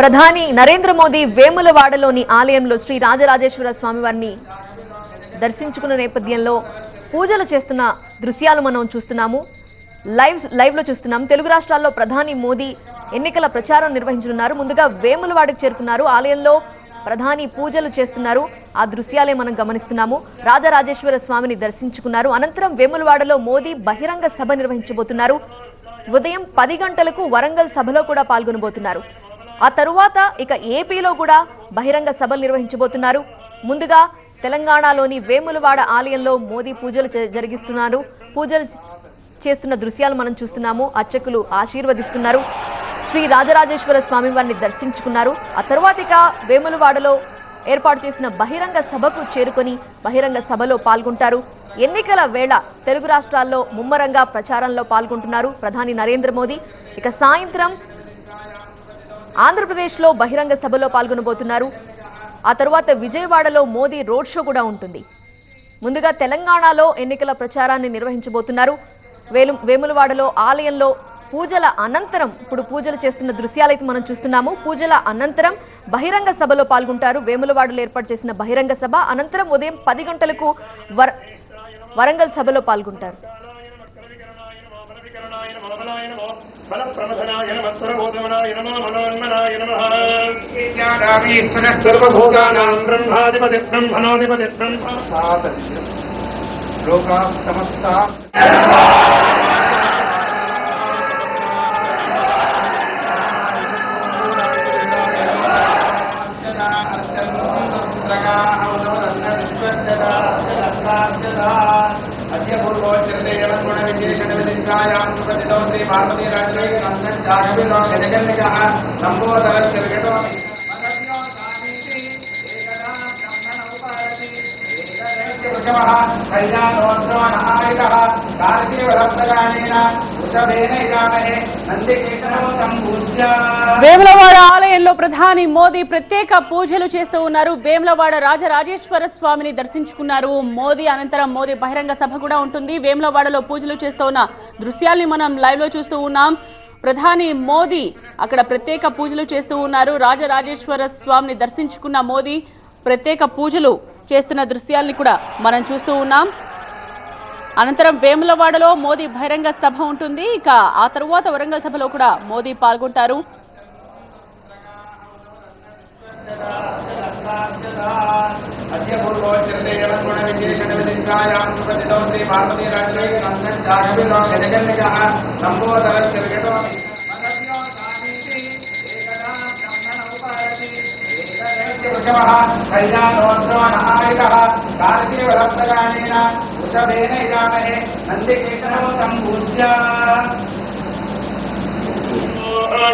ప్రధాని నరేంద్ర మోదీ వేములవాడలోని ఆలయంలో శ్రీ రాజరాజేశ్వర స్వామి వారిని దర్శించుకున్న నేపథ్యంలో పూజలు చేస్తున్న దృశ్యాలు మనం చూస్తున్నాము. లైవ్ లో చూస్తున్నాం. తెలుగు రాష్ట్రాల్లో ప్రధాని మోదీ ఎన్నికల ప్రచారం నిర్వహించనున్నారు. ముందుగా వేములవాడకు చేరుకున్నారు. ఆలయంలో ప్రధాని పూజలు చేస్తున్నారు. ఆ దృశ్యాలే మనం గమనిస్తున్నాము. రాజరాజేశ్వర స్వామిని దర్శించుకున్నారు. అనంతరం వేములవాడలో మోదీ బహిరంగ సభ నిర్వహించబోతున్నారు. ఉదయం 10 గంటలకు వరంగల్ సభలో కూడా పాల్గొనబోతున్నారు. ఆ తరువాత ఇక ఏపీలో కూడా బహిరంగ సభలు నిర్వహించబోతున్నారు. ముందుగా తెలంగాణలోని వేములవాడ ఆలయంలో మోదీ పూజలు జరిగిస్తున్నారు. పూజలు చేస్తున్న దృశ్యాలు మనం చూస్తున్నాము. అర్చకులు ఆశీర్వదిస్తున్నారు. శ్రీ రాజరాజేశ్వర స్వామి వారిని దర్శించుకున్నారు. ఆ తరువాత ఇక వేములవాడలో ఏర్పాటు చేసిన బహిరంగ సభకు చేరుకొని బహిరంగ సభలో పాల్గొంటారు. ఎన్నికల వేళ తెలుగు రాష్ట్రాల్లో ముమ్మరంగా ప్రచారంలో పాల్గొంటున్నారు ప్రధాని నరేంద్ర మోదీ. ఇక సాయంత్రం ఆంధ్రప్రదేశ్లో బహిరంగ సభలో పాల్గొనబోతున్నారు. ఆ తర్వాత విజయవాడలో మోదీ రోడ్ షో కూడా ఉంటుంది. ముందుగా తెలంగాణలో ఎన్నికల ప్రచారాన్ని నిర్వహించబోతున్నారు. వేములవాడలో ఆలయంలో పూజల అనంతరం ఇప్పుడు పూజలు చేస్తున్న దృశ్యాలైతే మనం చూస్తున్నాము. పూజల అనంతరం బహిరంగ సభలో పాల్గొంటారు. వేములవాడలో ఏర్పాటు చేసిన బహిరంగ సభ అనంతరం ఉదయం 10 గంటలకు వరంగల్ సభలో పాల్గొంటారు. श्री पार्वती వేములవాడ ఆలయంలో ప్రధాని మోదీ ప్రత్యేక పూజలు చేస్తూ ఉన్నారు. వేములవాడ రాజరాజేశ్వర స్వామిని దర్శించుకున్నారు మోదీ. అనంతరం మోదీ బహిరంగ సభ కూడా ఉంటుంది. వేములవాడలో పూజలు చేస్తూ ఉన్న దృశ్యాల్ని మనం లైవ్ లో చూస్తూ ఉన్నాం. ప్రధాని మోదీ అక్కడ ప్రత్యేక పూజలు చేస్తూ ఉన్నారు. రాజరాజేశ్వర స్వామిని దర్శించుకున్న మోదీ ప్రత్యేక పూజలు చేస్తున్న దృశ్యాల్ని కూడా మనం చూస్తూ ఉన్నాం. అనంతరం వేములవాడలో మోదీ బహిరంగ సభ ఉంటుంది. ఇక ఆ తరువాత వరంగల్ సభలో కూడా మోదీ పాల్గొంటారు.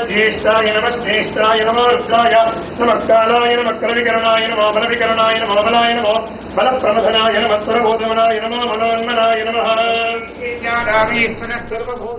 ज्येष्ठाय नमः श्रेष्ठाय नमो रुद्राय नमः कालाय नमः कलविकरणाय नमः बलविकरणाय नमः बलाय नमः बलप्रमथनाय नमः स्वरबोधमनाय नमः मनोन्मनाय नमः.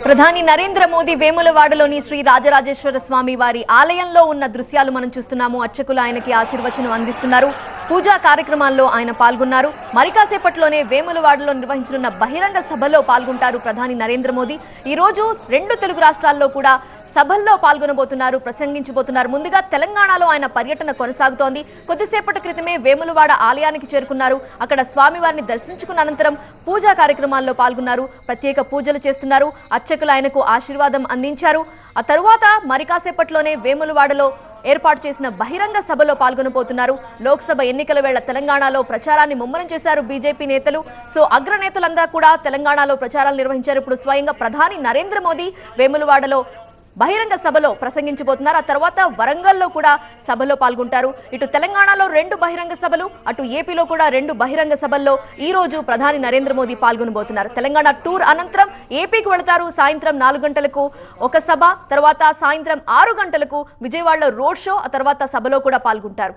ప్రధాని నరేంద్ర మోదీ వేములవాడలోని శ్రీ రాజరాజేశ్వర స్వామి వారి ఆలయంలో ఉన్న దృశ్యాలు మనం చూస్తున్నాము. అర్చకులు ఆయనకి ఆశీర్వచనం అందిస్తున్నారు. పూజా కార్యక్రమాల్లో ఆయన పాల్గొన్నారు. మరి కాసేపట్లోనే వేములవాడలో నిర్వహించనున్న బహిరంగ సభలో పాల్గొంటారు ప్రధాని నరేంద్ర మోదీ. ఈ రోజు 2 తెలుగు రాష్ట్రాల్లో కూడా సభల్లో పాల్గొనబోతున్నారు, ప్రసంగించబోతున్నారు. ముందుగా తెలంగాణలో ఆయన పర్యటన కొనసాగుతోంది. కొద్దిసేపటి క్రితమే వేములవాడ ఆలయానికి చేరుకున్నారు. అక్కడ స్వామివారిని దర్శించుకున్న అనంతరం పూజా కార్యక్రమాల్లో పాల్గొన్నారు. ప్రత్యేక పూజలు చేస్తున్నారు. అర్చకులు ఆయనకు ఆశీర్వాదం అందించారు. ఆ తరువాత మరి కాసేపట్లోనే వేములవాడలో ఏర్పాటు చేసిన బహిరంగ సభలో పాల్గొనబోతున్నారు. లోక్సభ ఎన్నికల వేళ తెలంగాణలో ప్రచారాన్ని ముమ్మరం చేశారు బీజేపీ నేతలు. సో అగ్రనేతలంతా కూడా తెలంగాణలో ప్రచారాలు నిర్వహించారు. ఇప్పుడు స్వయంగా ప్రధాని నరేంద్ర మోదీ వేములవాడలో బహిరంగ సభలో ప్రసంగించబోతున్నారు. ఆ తర్వాత వరంగల్లో కూడా సభలో పాల్గొంటారు. ఇటు తెలంగాణలో 2 బహిరంగ సభలు, అటు ఏపీలో కూడా 2 బహిరంగ సభల్లో ఈ రోజు ప్రధాని నరేంద్ర మోదీ పాల్గొనబోతున్నారు. తెలంగాణ టూర్ అనంతరం ఏపీకి వెళతారు. సాయంత్రం 4 గంటలకు ఒక సభ, తర్వాత సాయంత్రం 6 గంటలకు విజయవాడలో రోడ్ షో, ఆ తర్వాత సభలో కూడా పాల్గొంటారు.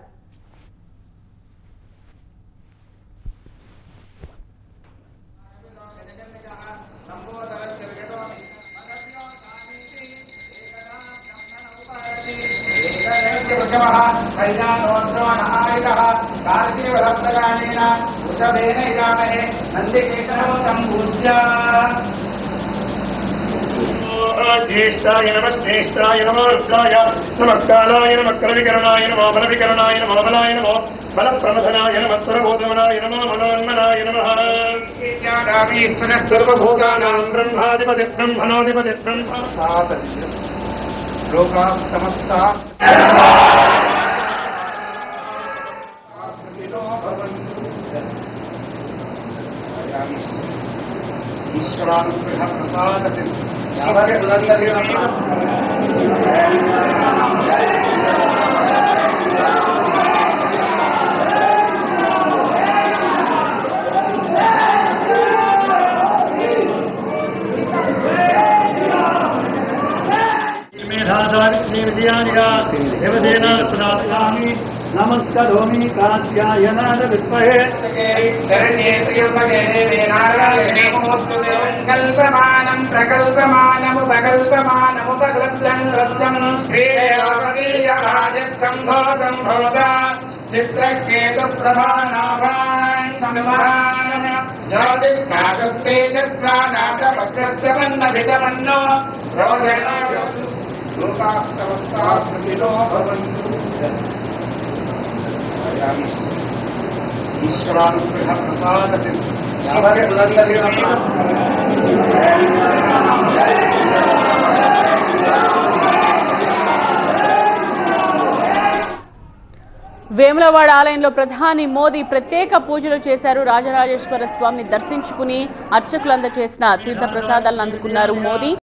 ज्येष्ठाय नमः श्रेष्ठाय नमः रुद्राय नमः कालाय नमः करविकरणाय नमः बलविकरणाय नमः बलाय नमः बलप्रमथनाय नमः स्वरबोधमनाय नमः मनोन्मनाय नमः सर्वभूतानां ब्रह्माधिपति ब्रह्मणोऽधिपति ब्रह्म लोकाः समस्ताः ईश्वरानुग्रह प्रसादति नमस्करोमि कात्यायनाय विद्महे शरण्ये त्र्यम्बके देवे नारायणे नमोस्तुते कल्पमानं प्रकल्पमानमुपकल्प्यं लब्धं श्रीदेवकीयराजत्सम्भवतं भवता चित्रकेतुप्रभानाभान् संवहान ज्योतिष्काकस्तेजस्वानाथवक्रस्यमन्नभितमन्नो रोदनाय लोकाः समस्ताः सुखिनो भवन्तु ईश्वरानुग्रह प्रसादति వేములవాడ ఆలయంలో ప్రధాని మోదీ ప్రత్యేక పూజలు చేశారు. రాజరాజేశ్వర స్వామిని దర్శించుకుని అర్చకులందజేసిన తీర్థ ప్రసాదాలను అందుకున్నారు మోదీ.